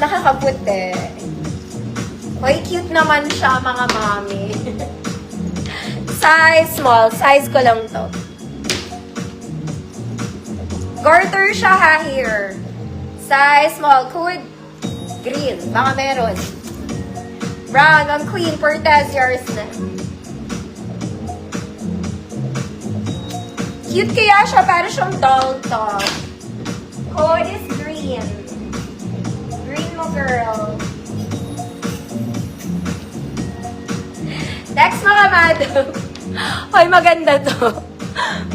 Nakakaputi. Hoy, cute naman siya, mga mami. Size small. Size ko lang to. Garter siya ha, here. Size small. Code green. Baka meron. Brown on queen. Cortez, yours na. Cute kaya siya. Para siyang doll top. Code is green. Green mo, girl. Next, mga madam. Hoy, maganda to.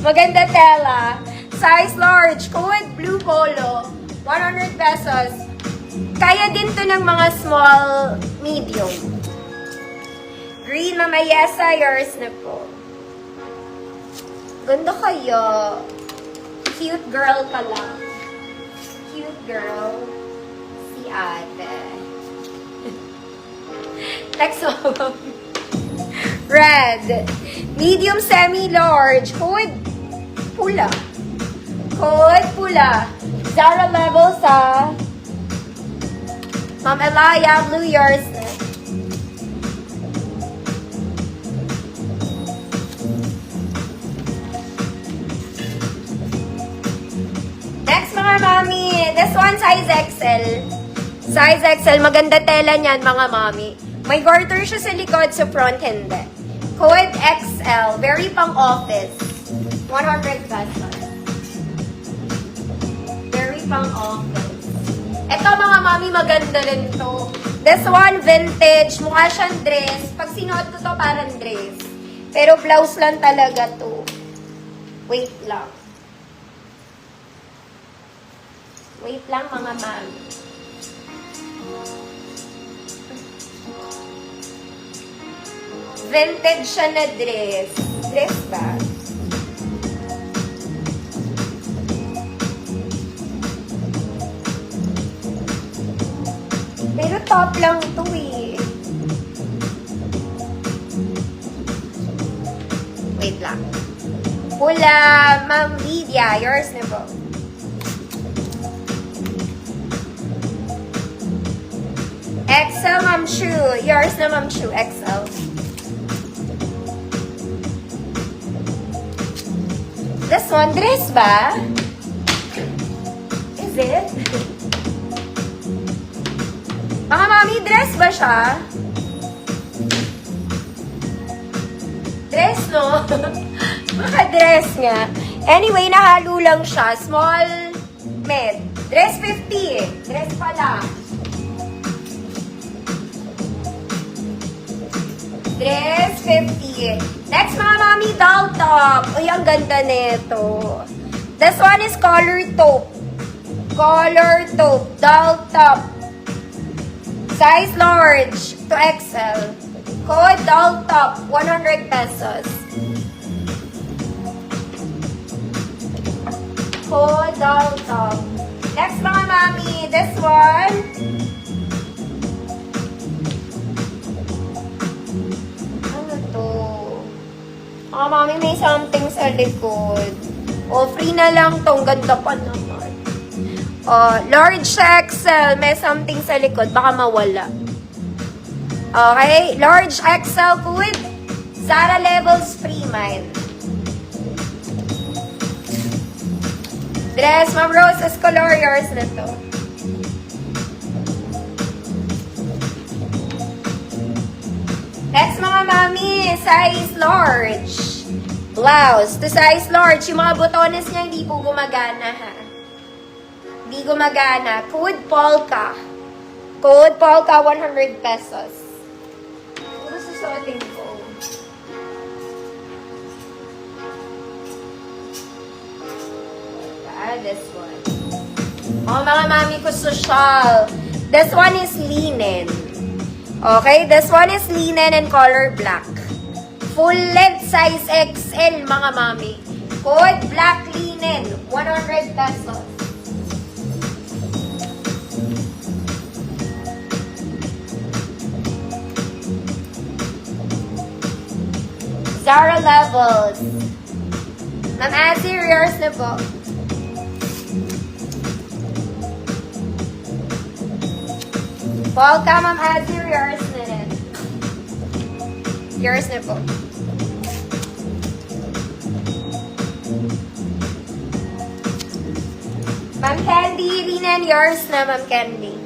Maganda tela. Size large. Code blue polo. 100 pesos. Kaya din to ng mga small, medium. Green, Mama Yesa, yours na po. Ganda kaya. Cute girl ka lang. Cute girl. Si ate. Next one. Red. Medium semi-large. Code pula. Code pula. Zara level sa Ma'am Elaya, blue yours. Next, mga mami. This one, size XL. Size XL. Maganda tela niyan, mga mami. May garter siya sa likod, sa front hindi. Code XL. Very pang office. 100 pesos. Very pang office. Ito, mga mami, maganda rin to. This one, vintage. Mukha siyang dress. Pag sinuot ko to, parang dress. Pero blouse lang talaga to. Wait lang. Wait lang, mga mami. Vintage siya na dress. Dress ba? Pero top lang ito eh. Wait lang. Pula, Ma'am Lydia. Yours na po. XL, Ma'am Chu. Yours na, Ma'am Chu. XL. This one, dress ba? Is it? Mga mami, dress ba siya? Dress, no? Mga dress nga. Anyway, nahalo lang siya. Small, med. Dress 50. Dress pala. Dress 50. Next, mga mami, doll top. Uy, ang ganda nito. This one is collar taupe. Collar taupe. Doll top. Size large to XL. Code doll top. 100 pesos. Code doll top. Next, mga mami, this one. Mga mami, may something sa likod. O, free na lang tong ganda pa naman. Large XL, may something sa likod. Baka mawala. Okay, large XL with Zara levels free, mine. Dress, Ma'am Rose Escolor, yours na to. Next, mga mami, size large. Blouse to size large. Yung mga botones niya hindi po gumagana, ha? Hindi gumagana. Code Polka. Code Polka, 100 pesos. Ano susuotin ko? This one. Oh, mga mami ko, social. This one is linen. Okay, this one is linen and color black. Full length size XL, mga mami. Code black linen, 100 pesos. Zara levels. Ma'am Azir, yours na po. Welcome, Ma'am Azir. Yours na rin. Yours na po. Ma'am Candy, Rinan, yours na, Ma'am Candy.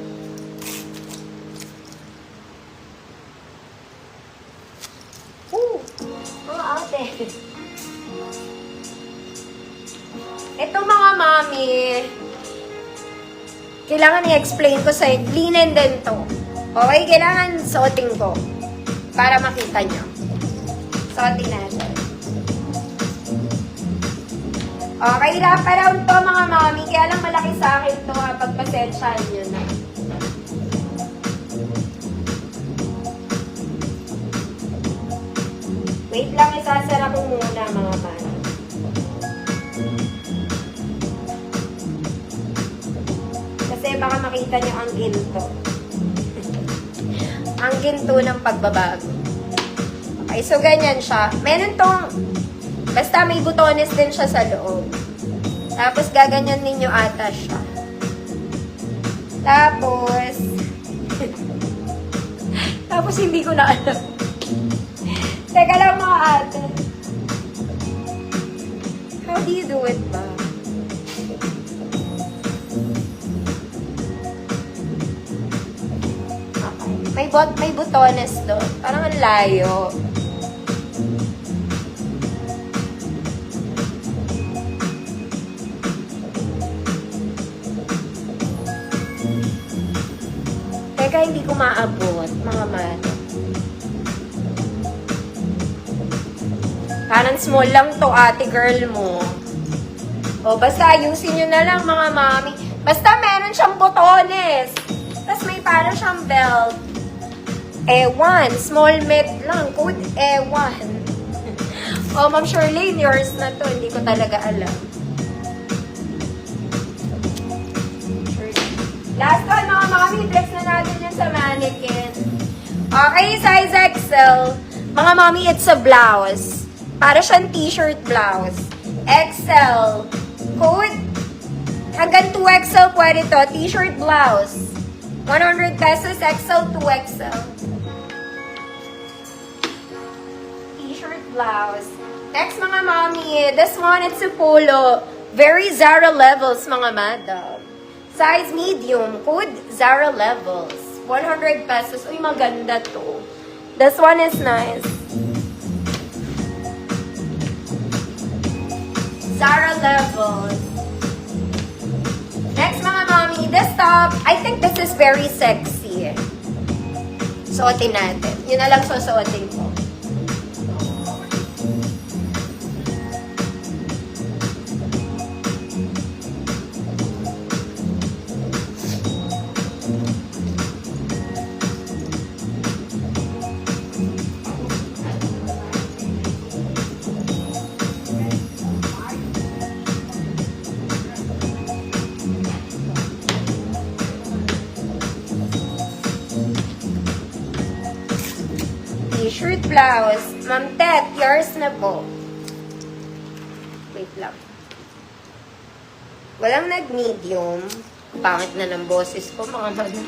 Mga ate. Ito mga mami, kailangan i-explain ko sa'yo. Linen din to. Okay? Kailangan suotin ko para makita nyo. Suotin natin. Okay, wrap around to mga mami. Kaya lang malaki sa akin to ha. Pagpasensyahan nyo na. Wait lang, isasara ko muna mga mami. Kasi baka makita nyo ang ginto. Ang ginto ng pagbabago. Okay, so ganyan siya. Meron tong, basta may butones din siya sa loob. Tapos gaganyan ninyo ata siya. Tapos, tapos hindi ko na alam. Teka lang mga ate. How do you do it ba? Okay. May butones doon. Parang ang layo. Teka, hindi ko maabot, mga mano. Parang small lang to, ate girl mo. O, basta ayusin nyo na lang, mga mami. Basta meron siyang botones. Tapos may parang siyang belt. E1. Small mid lang. Code E1. O, Ma'am Shirley, yours na to. Hindi ko talaga alam. Last one, mga mami. Flex na natin yan sa mannequin. Okay, size XL. Mga mami, it's a blouse. Para siyang t-shirt blouse. XL. Code. Hanggang 2XL pwede to. T-shirt blouse. 100 pesos. XL, 2XL. T-shirt blouse. Next, mga mami. This one, it's a polo. Very Zara levels, mga madam. Size medium. Code Zara levels. 100 pesos. Uy, maganda to. This one is nice. Zara levels. Next, mga mami, this top, I think this is very sexy. Suotin natin. Yun na lang susuotin ko. T-shirt blouse. Ma'am Tet, yours na po. Wait lang. Walang nag-medium. Pangit na ng boses ko, mga madam.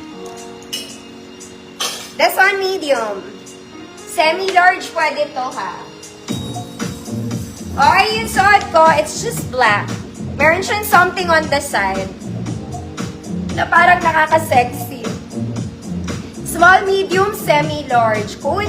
This one, medium. Semi-large pwede to, ha? Okay, yung suot ko, it's just black. Meron siyang something on the side na parang nakaka-sexy. Small, medium, semi-large. Cool.